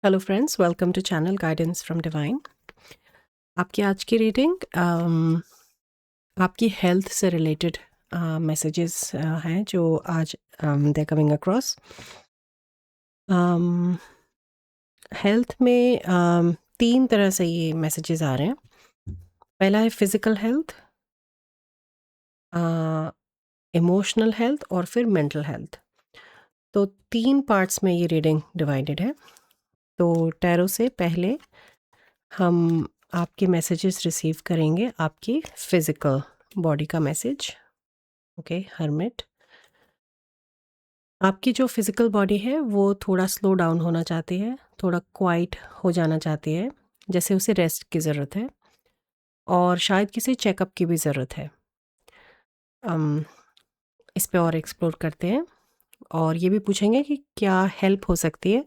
Hello friends, welcome to channel guidance from divine. आपकी आज की रीडिंग आपकी हेल्थ से रिलेटेड मैसेजेस हैं जो आज दे कमिंग अक्रॉस। हेल्थ में तीन तरह से ये मैसेजेस आ रहे हैं। पहला है फिज़िकल हेल्थ, इमोशनल हेल्थ और फिर मेंटल हेल्थ। तो तीन पार्ट्स में ये रीडिंग डिवाइडेड है। तो टैरो से पहले हम आपके मैसेजेस रिसीव करेंगे, आपकी फिज़िकल बॉडी का मैसेज। ओके हर्मिट, आपकी जो फिज़िकल बॉडी है वो थोड़ा स्लो डाउन होना चाहती है, थोड़ा क्वाइट हो जाना चाहती है, जैसे उसे रेस्ट की ज़रूरत है और शायद किसी चेकअप की भी ज़रूरत है। इस पे और एक्सप्लोर करते हैं और ये भी पूछेंगे कि क्या हेल्प हो सकती है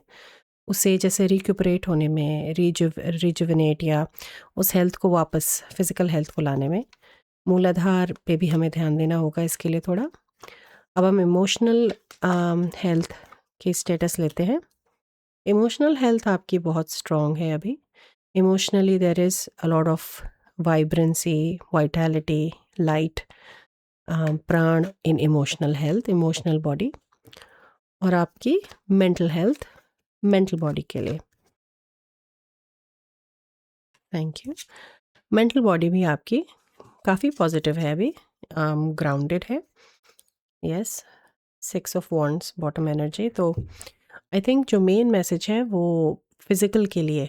उसे, जैसे रिक्यूपरेट होने में, रिजुविनेट या उस हेल्थ को वापस फिज़िकल हेल्थ को लाने में। मूलाधार पे भी हमें ध्यान देना होगा इसके लिए थोड़ा। अब हम इमोशनल हेल्थ की स्टेटस लेते हैं। इमोशनल हेल्थ आपकी बहुत स्ट्रॉन्ग है अभी। Emotionally there is a lot of vibrancy, vitality, light, prana in emotional health, emotional body. और आपकी मेंटल हेल्थ, मेंटल बॉडी के लिए। Thank you. मेंटल बॉडी भी आपकी काफ़ी पॉजिटिव है अभी, ग्राउंडेड है। Yes, 6 of wands bottom energy. तो आई थिंक जो मेन मैसेज है वो फिज़िकल के लिए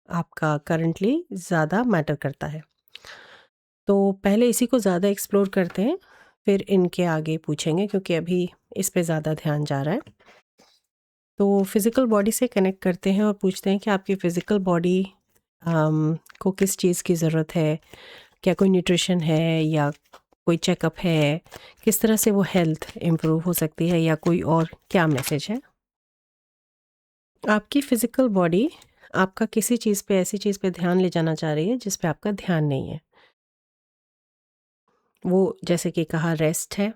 आपका करंटली ज़्यादा मैटर करता है। तो पहले इसी को ज़्यादा एक्सप्लोर करते हैं, फिर इनके आगे पूछेंगे क्योंकि अभी इस पे ज़्यादा ध्यान जा रहा है। तो फिज़िकल बॉडी से कनेक्ट करते हैं और पूछते हैं कि आपकी फ़िज़िकल बॉडी को किस चीज़ की ज़रूरत है, क्या कोई न्यूट्रिशन है या कोई चेकअप है, किस तरह से वो हेल्थ इम्प्रूव हो सकती है या कोई और क्या मैसेज है। आपकी फ़िज़िकल बॉडी आपका किसी चीज़ पे, ऐसी चीज़ पे ध्यान ले जाना चाह रही है जिस पे आपका ध्यान नहीं है। वो जैसे कि कहा रेस्ट है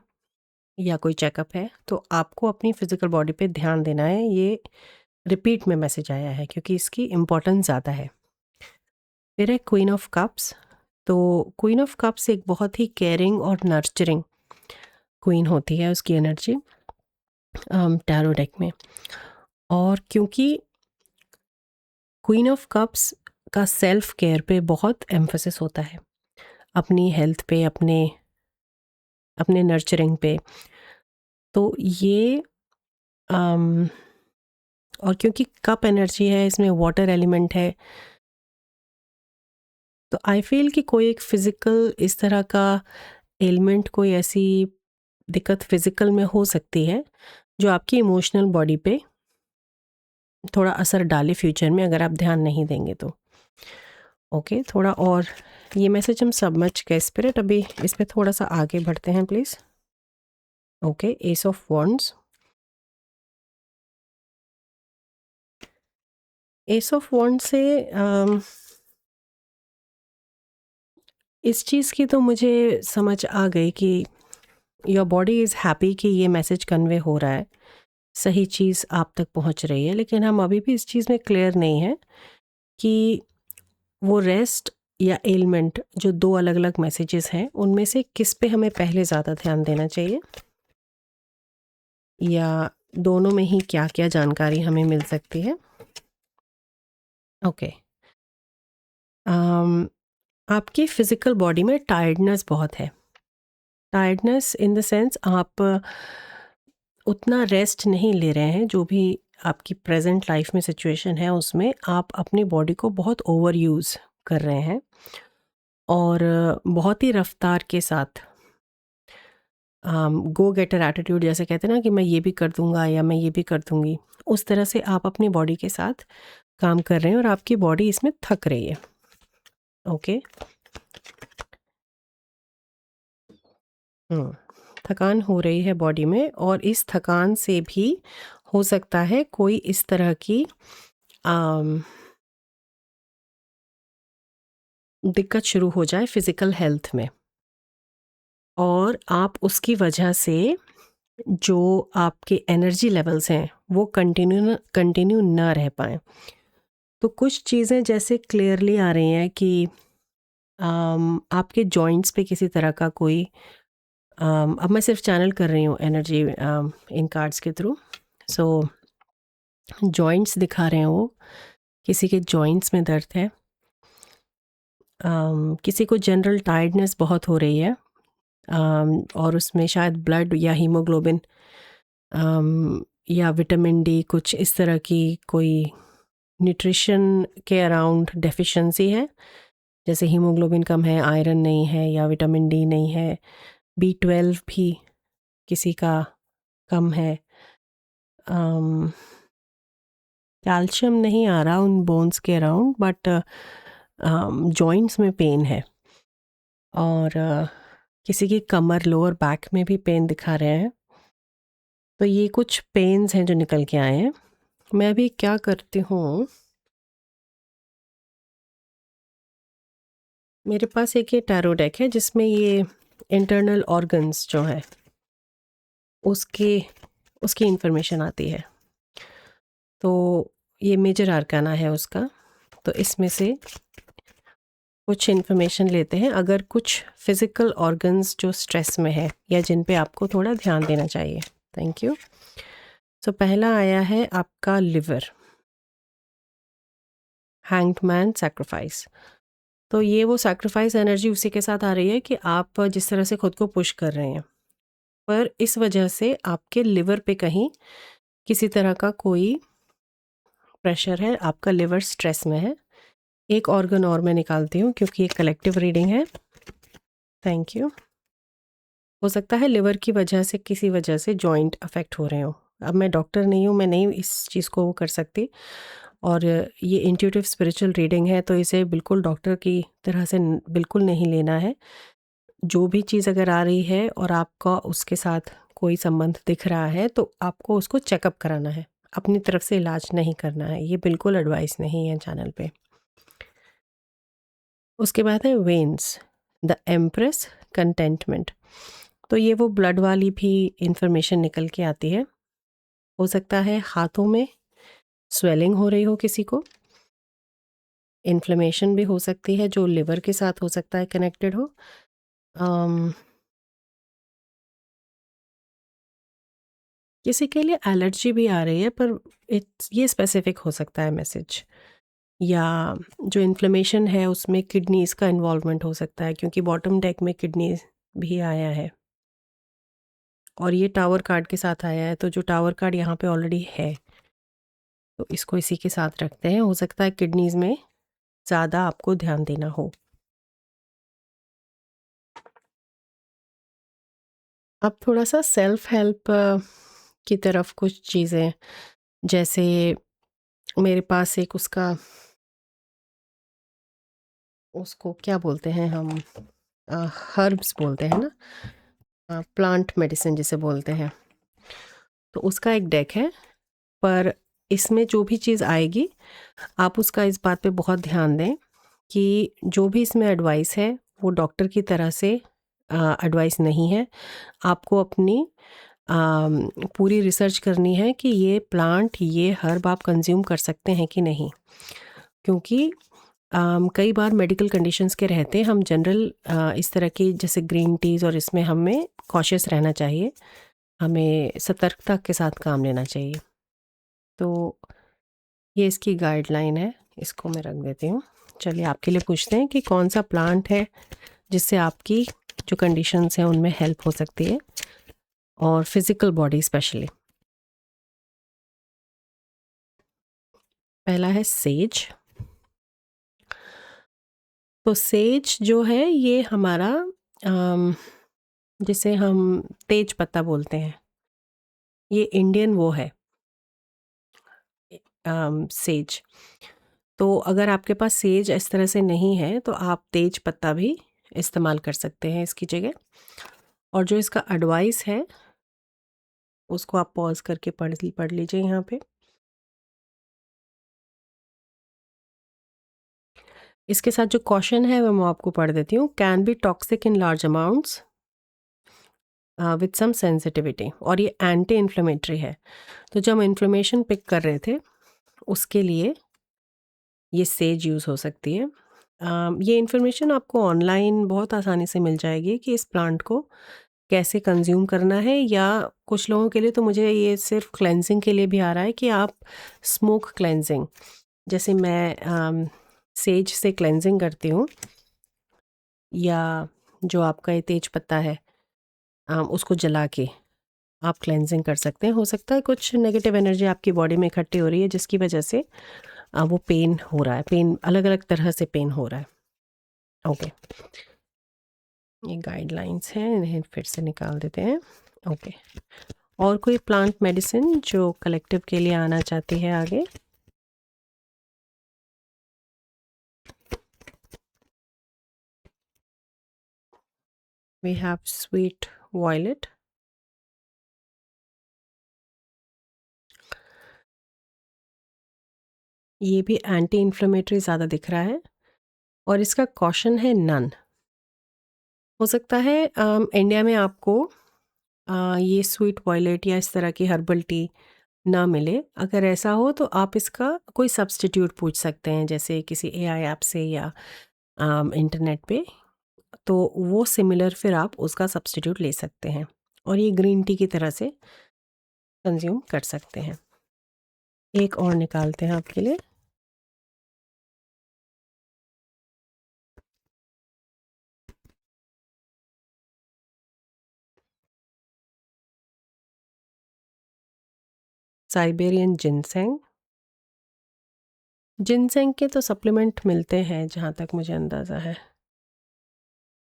या कोई चेकअप है, तो आपको अपनी फ़िज़िकल बॉडी पे ध्यान देना है। ये रिपीट में मैसेज आया है क्योंकि इसकी इम्पोर्टेंस ज़्यादा है। फिर है क्वीन ऑफ कप्स। तो क्वीन ऑफ कप्स एक बहुत ही केयरिंग और नर्चरिंग क्वीन होती है, उसकी एनर्जी टैरो डेक में। और क्योंकि क्वीन ऑफ कप्स का सेल्फ केयर पे बहुत एम्फेसिस होता है, अपनी हेल्थ पे, अपने अपने नर्चरिंग पे। तो ये और क्योंकि कप एनर्जी है, इसमें वाटर एलिमेंट है, तो आई फील कि कोई एक फ़िज़िकल इस तरह का एलिमेंट, कोई ऐसी दिक्कत फ़िज़िकल में हो सकती है जो आपकी इमोशनल बॉडी पे थोड़ा असर डाले फ्यूचर में, अगर आप ध्यान नहीं देंगे तो। ओके, थोड़ा और ये मैसेज हम समझ गए स्पिरिट। अभी इस पे थोड़ा सा आगे बढ़ते हैं please. Okay, ace of wands. Ace of wand से इस चीज़ की तो मुझे समझ आ गई कि योर बॉडी इज़ हैप्पी कि ये मैसेज कन्वे हो रहा है, सही चीज़ आप तक पहुंच रही है। लेकिन हम अभी भी इस चीज़ में क्लियर नहीं है कि वो रेस्ट या एलिमेंट, जो दो अलग अलग मैसेजेस हैं, उनमें से किस पे हमें पहले ज़्यादा ध्यान देना चाहिए, या दोनों में ही क्या क्या जानकारी हमें मिल सकती है। ओके, आपकी फ़िज़िकल बॉडी में टायर्डनेस बहुत है। टायर्डनेस इन द सेंस आप उतना रेस्ट नहीं ले रहे हैं। जो भी आपकी प्रेजेंट लाइफ में सिचुएशन है उसमें आप अपनी बॉडी को बहुत ओवर यूज़ कर रहे हैं और बहुत ही रफ्तार के साथ गो गेटर एटीट्यूड, जैसे कहते हैं ना कि मैं ये भी कर दूंगा या मैं ये भी कर दूंगी, उस तरह से आप अपनी बॉडी के साथ काम कर रहे हैं और आपकी बॉडी इसमें थक रही है। ओके, थकान हो रही है बॉडी में और इस थकान से भी हो सकता है कोई इस तरह की दिक्कत शुरू हो जाए फिज़िकल हेल्थ में, और आप उसकी वजह से जो आपके एनर्जी लेवल्स हैं वो कंटिन्यू न रह पाएँ। तो कुछ चीज़ें जैसे क्लियरली आ रही हैं कि आपके जॉइंट्स पे किसी तरह का कोई अब मैं सिर्फ चैनल कर रही हूँ एनर्जी इन कार्ड्स के थ्रू। सो जॉइंट्स दिखा रहे हैं वो, किसी के जॉइंट्स में दर्द है। किसी को जनरल टायर्डनेस बहुत हो रही है, और उसमें शायद ब्लड या हीमोग्लोबिन या विटामिन डी कुछ इस तरह की कोई न्यूट्रिशन के अराउंड डेफिशिएंसी है, जैसे हीमोग्लोबिन कम है, आयरन नहीं है या विटामिन डी नहीं है, B12 भी किसी का कम है, कैल्शियम नहीं आ रहा उन बोन्स के अराउंड, बट जॉइंट्स में पेन है, और किसी की कमर लोअर बैक में भी पेन दिखा रहे हैं। तो ये कुछ पेन्स हैं जो निकल के आए हैं। मैं अभी क्या करती हूँ, मेरे पास एक ये टैरो डेक है जिसमें ये इंटरनल ऑर्गन्स जो है उसकी इंफॉर्मेशन आती है। तो ये मेजर आर्काना है उसका, तो इसमें से कुछ इन्फॉर्मेशन लेते हैं। अगर कुछ फिज़िकल ऑर्गन्स जो स्ट्रेस में है या जिन पे आपको थोड़ा ध्यान देना चाहिए। Thank you. सो पहला आया है आपका लिवर, हैंग्ड मैन सैक्रिफाइस। तो ये वो सैक्रिफाइस एनर्जी उसी के साथ आ रही है कि आप जिस तरह से खुद को पुश कर रहे हैं, पर इस वजह से आपके लिवर पे कहीं किसी तरह का कोई प्रेशर है, आपका लिवर स्ट्रेस में है। एक ऑर्गन और मैं निकालती हूँ क्योंकि ये कलेक्टिव रीडिंग है। Thank you. हो सकता है लिवर की वजह से किसी वजह से जॉइंट अफेक्ट हो रहे हो। अब मैं डॉक्टर नहीं हूँ, मैं नहीं इस चीज़ को वो कर सकती, और ये इंट्यूटिव स्पिरिचुअल रीडिंग है, तो इसे बिल्कुल डॉक्टर की तरह से बिल्कुल नहीं लेना है। जो भी चीज़ अगर आ रही है और आपका उसके साथ कोई संबंध दिख रहा है तो आपको उसको चेकअप कराना है, अपनी तरफ से इलाज नहीं करना है। ये बिल्कुल एडवाइस नहीं है चैनल पे। उसके बाद है वेन्स, द एम्प्रेस, कंटेंटमेंट। तो ये वो ब्लड वाली भी इंफॉर्मेशन निकल के आती है। हो सकता है हाथों में स्वेलिंग हो रही हो किसी को, इन्फ्लेमेशन भी हो सकती है जो लिवर के साथ हो सकता है कनेक्टेड हो। किसी के लिए एलर्जी भी आ रही है, पर ये स्पेसिफिक हो सकता है मैसेज, या जो इन्फ्लेमेशन है उसमें किडनीज का इन्वॉल्वमेंट हो सकता है, क्योंकि बॉटम डेक में किडनीज भी आया है और ये टावर कार्ड के साथ आया है। तो जो टावर कार्ड यहाँ पे ऑलरेडी है तो इसको इसी के साथ रखते हैं। हो सकता है किडनीज में ज़्यादा आपको ध्यान देना हो। अब थोड़ा सा सेल्फ हेल्प की तरफ कुछ चीज़ें, जैसे मेरे पास एक उसको क्या बोलते हैं हम, हर्ब्स बोलते हैं ना, प्लांट मेडिसिन जिसे बोलते हैं, तो उसका एक डेक है। पर इसमें जो भी चीज़ आएगी आप उसका इस बात पे बहुत ध्यान दें कि जो भी इसमें एडवाइस है वो डॉक्टर की तरह से एडवाइस नहीं है। आपको अपनी पूरी रिसर्च करनी है कि ये प्लांट, ये हर्ब आप कंज्यूम कर सकते हैं कि नहीं, क्योंकि कई बार मेडिकल कंडीशंस के रहते हम जनरल इस तरह की जैसे ग्रीन टीज़, और इसमें हमें कॉशियस रहना चाहिए, हमें सतर्कता के साथ काम लेना चाहिए। तो ये इसकी गाइडलाइन है, इसको मैं रख देती हूँ। चलिए आपके लिए पूछते हैं कि कौन सा प्लांट है जिससे आपकी जो कंडीशंस हैं उनमें हेल्प हो सकती है, और फिज़िकल बॉडी स्पेशली। पहला है सेज। तो सेज जो है ये हमारा जिसे हम तेज पत्ता बोलते हैं, ये इंडियन वो है सेज। तो अगर आपके पास सेज इस तरह से नहीं है तो आप तेज पत्ता भी इस्तेमाल कर सकते हैं इसकी जगह। और जो इसका एडवाइस है उसको आप पॉज करके पढ़ लीजिए यहाँ पे। इसके साथ जो कॉशन है वो मैं आपको पढ़ देती हूँ। Can be toxic in large amounts with some sensitivity, और ये एंटी इन्फ्लेमेटरी है। तो जब हम इन्फ्लेमेशन पिक कर रहे थे उसके लिए ये सेज यूज़ हो सकती है। ये इन्फॉर्मेशन आपको ऑनलाइन बहुत आसानी से मिल जाएगी कि इस प्लांट को कैसे कंज्यूम करना है, या कुछ लोगों के लिए तो मुझे ये सिर्फ क्लेंजिंग के लिए भी आ रहा है कि आप स्मोक क्लेंजिंग, जैसे मैं सेज से क्लेंजिंग करती हूँ, या जो आपका ये तेज पत्ता है उसको जला के आप क्लेंजिंग कर सकते हैं। हो सकता है कुछ नेगेटिव एनर्जी आपकी बॉडी में इकट्ठी हो रही है जिसकी वजह से वो पेन हो रहा है, पेन अलग अलग तरह से पेन हो रहा है। ओके, ये गाइडलाइंस हैं, इन्हें फिर से निकाल देते हैं। ओके, और कोई प्लांट मेडिसिन जो कलेक्टिव के लिए आना चाहती है आगे? We have sweet violet. ये भी एंटी इन्फ्लेमेटरी ज़्यादा दिख रहा है और इसका कॉशन है नन। हो सकता है इंडिया में आपको ये स्वीट वॉयलेट या इस तरह की हर्बल टी ना मिले। अगर ऐसा हो तो आप इसका कोई सब्स्टिट्यूट पूछ सकते हैं, जैसे किसी एआई ऐप से या इंटरनेट पे, तो वो सिमिलर फिर आप उसका सब्स्टिट्यूट ले सकते हैं और ये ग्रीन टी की तरह से कंज्यूम कर सकते हैं। एक और निकालते हैं आपके लिए। Siberian ginseng. जिनसेंग के तो सप्लीमेंट मिलते हैं जहाँ तक मुझे अंदाज़ा है।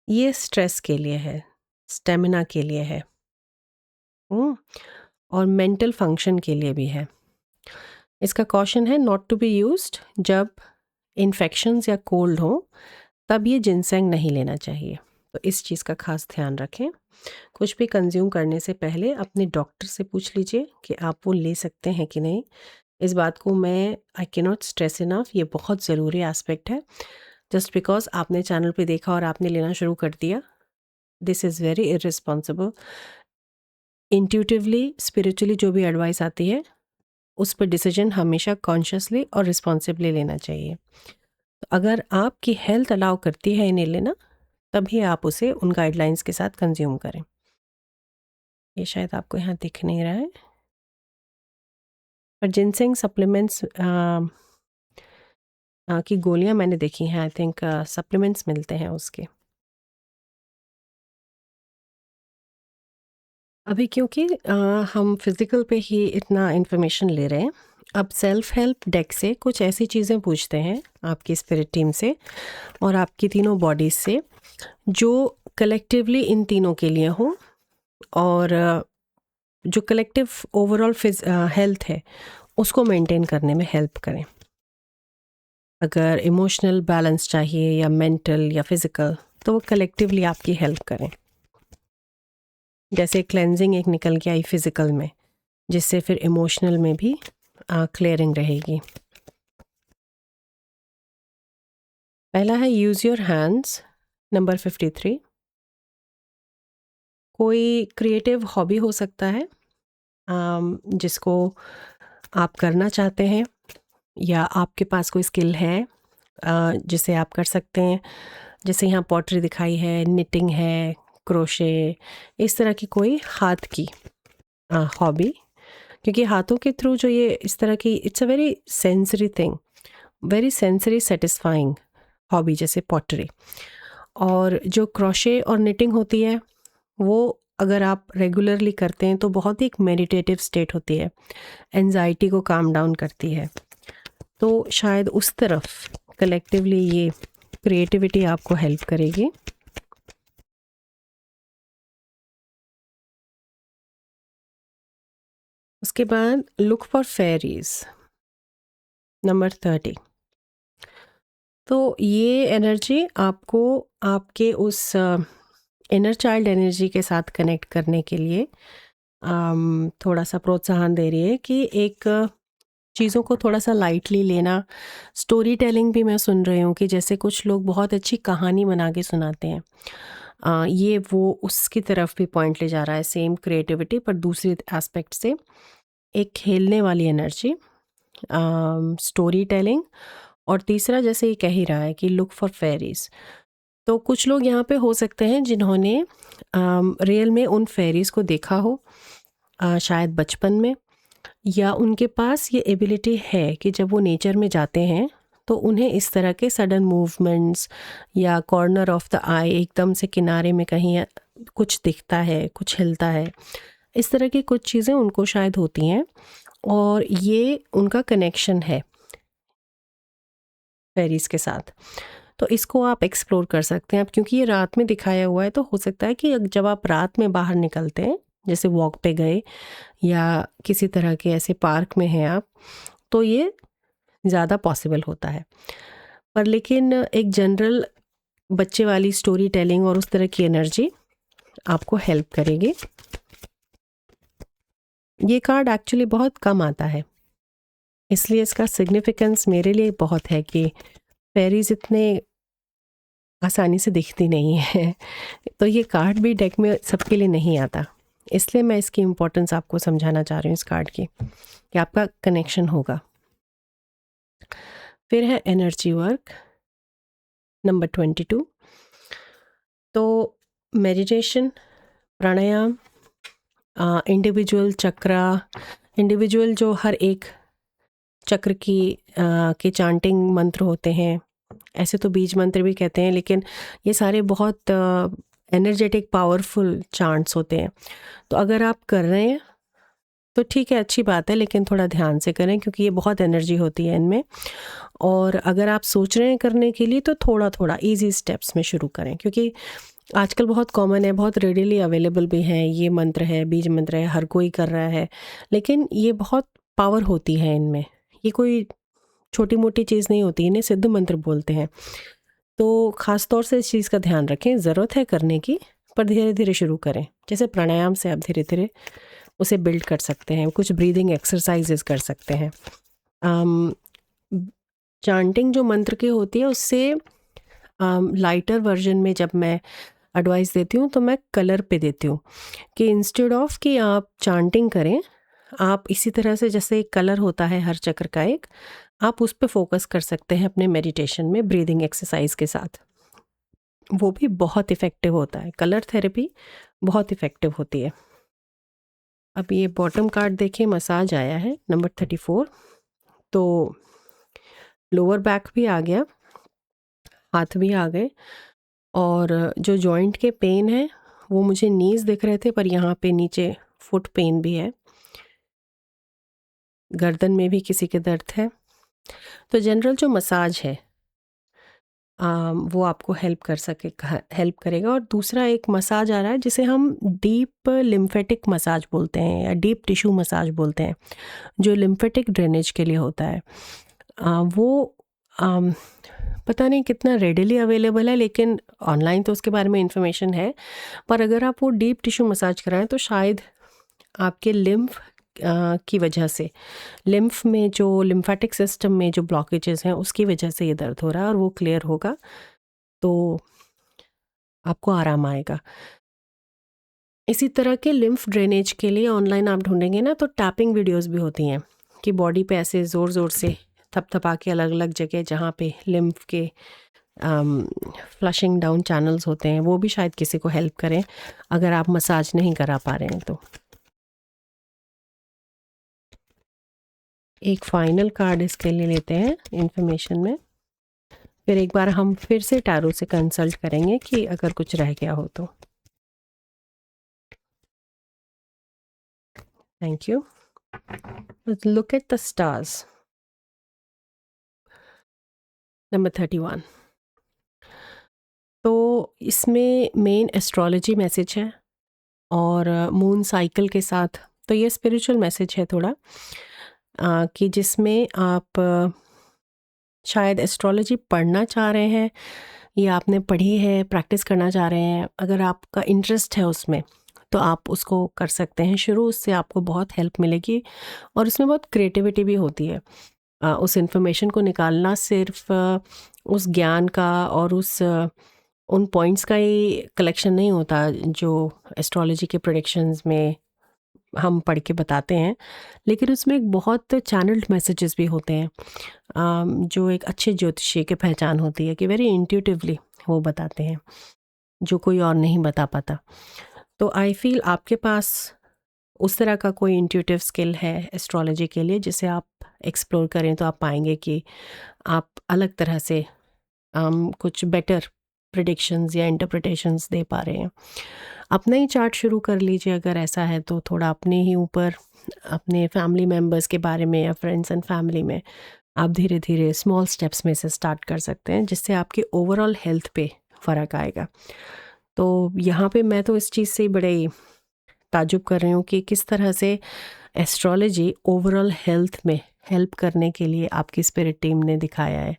ये स्ट्रेस के लिए है, स्टेमिना के लिए है, और मेंटल फंक्शन के लिए भी है। इसका कॉशन है नॉट टू बी यूज्ड जब इन्फेक्शंस या कोल्ड हो, तब ये जिनसेंग नहीं लेना चाहिए। तो इस चीज़ का खास ध्यान रखें। कुछ भी कंज्यूम करने से पहले अपने डॉक्टर से पूछ लीजिए कि आप वो ले सकते हैं कि नहीं। इस बात को मैं I can not stress enough, ये बहुत ज़रूरी एस्पेक्ट है। जस्ट बिकॉज आपने चैनल पे देखा और आपने लेना शुरू कर दिया, this is very irresponsible. Intuitively spiritually जो भी एडवाइस आती है उस पर डिसीजन हमेशा कॉन्शियसली और रिस्पॉन्सिबली लेना चाहिए। तो अगर आपकी हेल्थ अलाउ करती है इन्हें लेना, तभी आप उसे उन गाइडलाइंस के साथ कंज्यूम करें। ये शायद आपको यहाँ दिख नहीं रहा है, पर जिनसेंग सप्लीमेंट्स की गोलियां मैंने देखी हैं। आई थिंक सप्लीमेंट्स मिलते हैं उसके। अभी क्योंकि हम फिज़िकल पे ही इतना इन्फॉर्मेशन ले रहे हैं, अब सेल्फ हेल्प डेक से कुछ ऐसी चीज़ें पूछते हैं आपकी स्पिरिट टीम से और आपकी तीनों बॉडीज से, जो कलेक्टिवली इन तीनों के लिए हो, और जो कलेक्टिव ओवरऑल हेल्थ है उसको मेंटेन करने में हेल्प करें। अगर इमोशनल बैलेंस चाहिए या मेंटल या फिज़िकल, तो वो कलेक्टिवली आपकी हेल्प करें। जैसे क्लेंजिंग एक निकल के आई फिज़िकल में, जिससे फिर इमोशनल में भी क्लियरिंग रहेगी। पहला है यूज़ योर हैंड्स, नंबर 53। कोई क्रिएटिव हॉबी हो सकता है जिसको आप करना चाहते हैं, या आपके पास कोई स्किल है जिसे आप कर सकते हैं। जैसे यहाँ पॉटरी दिखाई है, निटिंग है, क्रोशे, इस तरह की कोई हाथ की हॉबी, क्योंकि हाथों के थ्रू जो ये इस तरह की, it's a very sensory thing, very sensory satisfying hobby, जैसे पॉटरी। और जो क्रोशे और निटिंग होती है, वो अगर आप रेगुलरली करते हैं तो बहुत ही एक मेडिटेटिव स्टेट होती है, एंजाइटी को काम डाउन करती है। तो शायद उस तरफ कलेक्टिवली ये क्रिएटिविटी आपको हेल्प करेगी। उसके बाद लुक फॉर फेरीज, नंबर 30। तो ये एनर्जी आपको आपके उस इनर चाइल्ड एनर्जी के साथ कनेक्ट करने के लिए थोड़ा सा प्रोत्साहन दे रही है कि एक चीज़ों को थोड़ा सा लाइटली लेना। स्टोरी टेलिंग भी मैं सुन रही हूँ कि जैसे कुछ लोग बहुत अच्छी कहानी बना के सुनाते हैं, ये वो उसकी तरफ भी पॉइंट ले जा रहा है, सेम क्रिएटिविटी पर दूसरी एस्पेक्ट से। एक खेलने वाली एनर्जी, स्टोरी टेलिंग और तीसरा जैसे ये कह ही रहा है कि लुक फॉर फेरीज, तो कुछ लोग यहाँ पे हो सकते हैं जिन्होंने रियल में उन फेरीज को देखा हो, शायद बचपन में, या उनके पास ये एबिलिटी है कि जब वो नेचर में जाते हैं तो उन्हें इस तरह के सडन मूवमेंट्स या कॉर्नर ऑफ द आई, एकदम से किनारे में कहीं कुछ दिखता है, कुछ हिलता है, इस तरह की कुछ चीज़ें उनको शायद होती हैं और ये उनका कनेक्शन है फेरीज के साथ। तो इसको आप एक्सप्लोर कर सकते हैं। अब क्योंकि ये रात में दिखाया हुआ है तो हो सकता है कि जब आप रात में बाहर निकलते हैं, जैसे वॉक पे गए या किसी तरह के ऐसे पार्क में हैं आप, तो ये ज़्यादा पॉसिबल होता है। पर लेकिन एक जनरल बच्चे वाली स्टोरी टेलिंग और उस तरह की एनर्जी आपको हेल्प करेगी। ये कार्ड एक्चुअली बहुत कम आता है, इसलिए इसका सिग्निफिकेंस मेरे लिए बहुत है कि फेरीज इतने आसानी से दिखती नहीं है। तो ये कार्ड भी डेक में सबके लिए नहीं आता, इसलिए मैं इसकी इम्पोर्टेंस आपको समझाना चाह रही हूँ इस कार्ड की, कि आपका कनेक्शन होगा। फिर है एनर्जी वर्क नंबर 22। तो मेडिटेशन, प्राणायाम, इंडिविजुअल चक्रा, इंडिविजुअल जो हर एक चक्र की के चांटिंग मंत्र होते हैं, ऐसे तो बीज मंत्र भी कहते हैं, लेकिन ये सारे बहुत एनर्जेटिक पावरफुल चांट्स होते हैं। तो अगर आप कर रहे हैं तो ठीक है, अच्छी बात है, लेकिन थोड़ा ध्यान से करें क्योंकि ये बहुत एनर्जी होती है इनमें। और अगर आप सोच रहे हैं करने के लिए तो थोड़ा थोड़ा इजी स्टेप्स में शुरू करें, क्योंकि आजकल बहुत कॉमन है, बहुत रेडिली अवेलेबल भी हैं, ये मंत्र है, बीज मंत्र है, हर कोई कर रहा है, लेकिन ये बहुत पावर होती है इनमें। ये कोई छोटी मोटी चीज़ नहीं होती, इन्हें सिद्ध मंत्र बोलते हैं। तो ख़ास तौर से इस चीज़ का ध्यान रखें, ज़रूरत है करने की, पर धीरे धीरे शुरू करें। जैसे प्राणायाम से आप धीरे धीरे उसे बिल्ड कर सकते हैं, कुछ ब्रीदिंग एक्सरसाइजेस कर सकते हैं। चांटिंग जो मंत्र की होती है उससे लाइटर वर्जन में जब मैं एडवाइस देती हूँ तो मैं कलर पे देती हूँ कि इंस्टेड ऑफ कि आप चांटिंग करें, आप इसी तरह से जैसे एक कलर होता है हर चक्र का एक, आप उस पे फोकस कर सकते हैं अपने मेडिटेशन में ब्रीदिंग एक्सरसाइज के साथ। वो भी बहुत इफ़ेक्टिव होता है, कलर थेरेपी बहुत इफ़ेक्टिव होती है। अब ये बॉटम कार्ड देखिए, मसाज आया है नंबर 34। तो लोअर बैक भी आ गया, हाथ भी आ गए, और जो जॉइंट के पेन है वो मुझे नीज दिख रहे थे, पर यहाँ पे नीचे फुट पेन भी है, गर्दन में भी किसी के दर्द है। तो जनरल जो मसाज है वो आपको हेल्प करेगा। और दूसरा एक मसाज आ रहा है जिसे हम डीप लिम्फेटिक मसाज बोलते हैं या डीप टिश्यू मसाज बोलते हैं, जो लिम्फेटिक ड्रेनेज के लिए होता है। वो पता नहीं कितना रेडिली अवेलेबल है, लेकिन ऑनलाइन तो उसके बारे में इंफॉर्मेशन है। पर अगर आप वो डीप टिश्यू मसाज कराएं तो शायद आपके लिम्फ की वजह से, लिम्फ में जो लिम्फेटिक सिस्टम में जो ब्लॉकेजेस हैं उसकी वजह से ये दर्द हो रहा है, और वो क्लियर होगा तो आपको आराम आएगा। इसी तरह के लिम्फ ड्रेनेज के लिए ऑनलाइन आप ढूंढेंगे ना तो टैपिंग वीडियोस भी होती हैं कि बॉडी पे ऐसे ज़ोर ज़ोर से थपथपा के अलग अलग जगह जहाँ पे लिम्फ के फ्लशिंग डाउन चैनल्स होते हैं, वो भी शायद किसी को हेल्प करें अगर आप मसाज नहीं करा पा रहे हैं तो। एक फाइनल कार्ड इसके लिए लेते हैं इंफॉर्मेशन में, फिर एक बार हम फिर से टैरो से कंसल्ट करेंगे कि अगर कुछ रह गया हो तो। Thank you. Look at the stars number 31। तो इसमें मेन एस्ट्रोलॉजी मैसेज है और मून साइकिल के साथ, तो ये स्पिरिचुअल मैसेज है थोड़ा, कि जिसमें आप शायद एस्ट्रोलॉजी पढ़ना चाह रहे हैं या आपने पढ़ी है, प्रैक्टिस करना चाह रहे हैं। अगर आपका इंटरेस्ट है उसमें तो आप उसको कर सकते हैं शुरू, उससे आपको बहुत हेल्प मिलेगी और उसमें बहुत क्रिएटिविटी भी होती है। उस इन्फॉर्मेशन को निकालना सिर्फ उस ज्ञान का और उन पॉइंट्स का ही कलेक्शन नहीं होता जो एस्ट्रोलॉजी के प्रेडिक्शंस में हम पढ़ के बताते हैं, लेकिन उसमें एक बहुत चैनल्ड मैसेजेस भी होते हैं, जो एक अच्छे ज्योतिषी की पहचान होती है कि वेरी इंट्यूटिवली वो बताते हैं, जो कोई और नहीं बता पाता। तो आई फील आपके पास उस तरह का कोई इंट्यूटिव स्किल है एस्ट्रोलॉजी के लिए, जिसे आप एक्सप्लोर करें तो आप पाएंगे कि आप अलग तरह से कुछ बेटर प्रिडिक्शंस या इंटरप्रिटेशंस दे पा रहे हैं। अपना ही चार्ट शुरू कर लीजिए अगर ऐसा है तो, थोड़ा अपने ही ऊपर, अपने फैमिली मेम्बर्स के बारे में या फ्रेंड्स एंड फैमिली में आप धीरे धीरे स्मॉल स्टेप्स में से स्टार्ट कर सकते हैं, जिससे आपके ओवरऑल हेल्थ पे फ़र्क आएगा। तो यहाँ पे मैं तो इस चीज़ से बड़े ताजुब कर रही हूँ कि किस तरह से एस्ट्रोलॉजी ओवरऑल हेल्थ में हेल्प करने के लिए आपकी स्पिरिट टीम ने दिखाया है।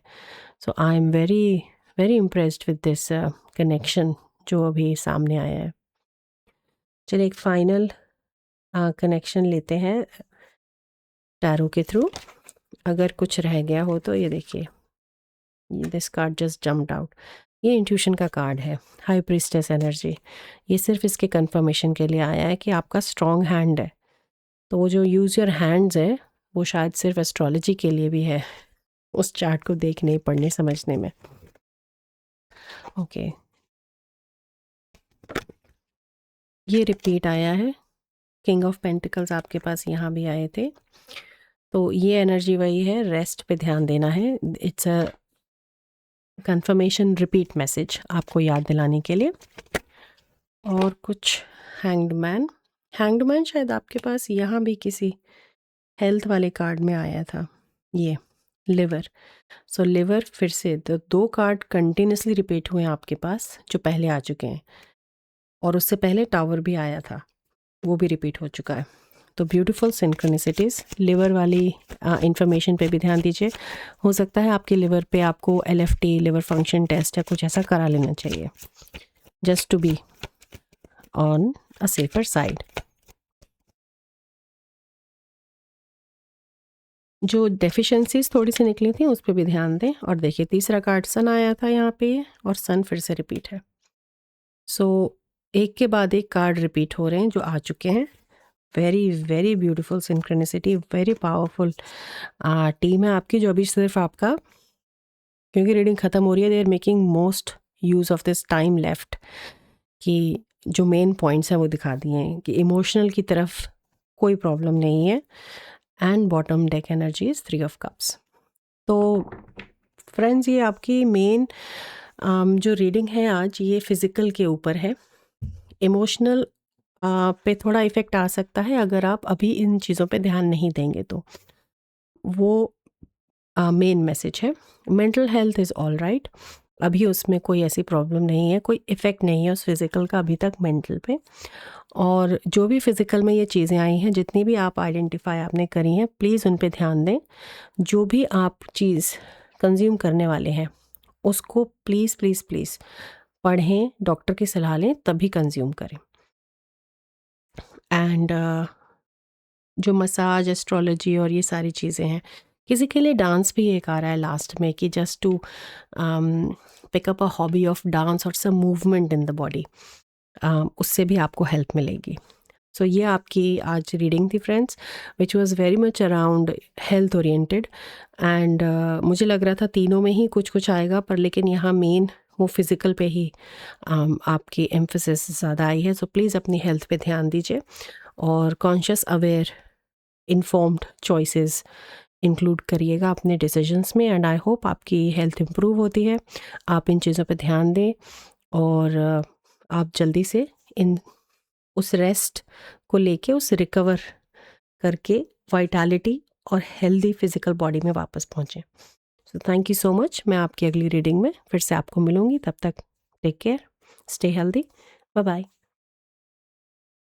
So I am very very impressed with this connection जो अभी सामने आया है। चलिए एक फाइनल कनेक्शन लेते हैं टैरो के थ्रू। अगर कुछ रह गया हो तो ये देखिए, this card just jumped out. ये इंट्यूशन का कार्ड है, हाई प्रीस्टेस एनर्जी। ये सिर्फ इसके कंफर्मेशन के लिए आया है कि आपका स्ट्रॉन्ग हैंड है। तो वो जो यूज़ योर हैंड्स है वो शायद सिर्फ एस्ट्रोलॉजी के लिए भी है, उस चार्ट को देखने, पढ़ने, समझने में। ओके, ये रिपीट आया है। किंग ऑफ पेंटिकल्स आपके पास यहाँ भी आए थे। तो ये एनर्जी वही है, रेस्ट पे ध्यान देना है। It's a confirmation repeat message आपको याद दिलाने के लिए। और कुछ हैंग्ड मैन शायद आपके पास यहाँ भी किसी हेल्थ वाले कार्ड में आया था। ये लिवर, सो लिवर फिर से दो कार्ड कंटिन्यूसली रिपीट हुए हैं आपके पास, जो पहले आ चुके हैं, और उससे पहले टावर भी आया था, वो भी रिपीट हो चुका है। तो ब्यूटीफुल सिंक्रोनिसिटीज़। लिवर वाली इंफॉर्मेशन पे भी ध्यान दीजिए। हो सकता है आपके लिवर पे आपको LFT, लिवर फंक्शन टेस्ट या कुछ ऐसा करा लेना चाहिए, just to be on a safer side. जो डेफिशिएंसीज थोड़ी सी निकली थी उस पर भी ध्यान दें। और देखिए तीसरा कार्ड सन आया था यहाँ पे, और सन फिर से रिपीट है। सो एक के बाद एक कार्ड रिपीट हो रहे हैं जो आ चुके हैं। Very very beautiful synchronicity, very powerful team है आपकी, जो अभी सिर्फ आपका, क्योंकि रीडिंग ख़त्म हो रही है, they are making most use of this time left, कि जो मेन पॉइंट्स हैं वो दिखा दिए हैं कि इमोशनल की तरफ कोई प्रॉब्लम नहीं है। And bottom deck energy is 3 of cups. तो फ्रेंड्स, ये आपकी मेन जो रीडिंग है आज, ये फिज़िकल के ऊपर है। इमोशनल पे थोड़ा इफ़ेक्ट आ सकता है अगर आप अभी इन चीज़ों पे ध्यान नहीं देंगे तो। वो मेन मैसेज है। Mental health is all right, अभी उसमें कोई ऐसी प्रॉब्लम नहीं है, कोई इफ़ेक्ट नहीं है उस फिज़िकल का अभी तक मेंटल पे। और जो भी फिज़िकल में ये चीज़ें आई हैं, जितनी भी आप आइडेंटिफाई आपने करी हैं, प्लीज़ उन पे ध्यान दें। जो भी आप चीज़ कंज्यूम करने वाले हैं उसको प्लीज़ प्लीज़ प्लीज़ पढ़ें, डॉक्टर की सलाह लें, तभी कंज्यूम करें। एंड जो मसाज, एस्ट्रोलॉजी और ये सारी चीज़ें हैं, किसी के लिए डांस भी एक आ रहा है लास्ट में, कि just to pick up a hobby of dance और some movement in the body, उससे भी आपको हेल्प मिलेगी। सो ये आपकी आज रीडिंग थी friends, which was very much around health oriented. And मुझे लग रहा था तीनों में ही कुछ कुछ आएगा, पर लेकिन यहाँ मेन वो फिज़िकल पे ही आपकी एम्फेसिस ज़्यादा आई है। सो प्लीज़ अपनी हेल्थ पे ध्यान दीजिए और conscious, aware, informed choices include करिएगा अपने डिसीजंस में। एंड आई होप आपकी हेल्थ इम्प्रूव होती है, आप इन चीज़ों पे ध्यान दें, और आप जल्दी से इन उस रेस्ट को लेके, उस रिकवर करके वाइटैलिटी और हेल्दी फिजिकल बॉडी में वापस पहुँचें। So thank you so much. मैं आपकी अगली रीडिंग में फिर से आपको मिलूँगी, तब तक take care, stay healthy, bye bye.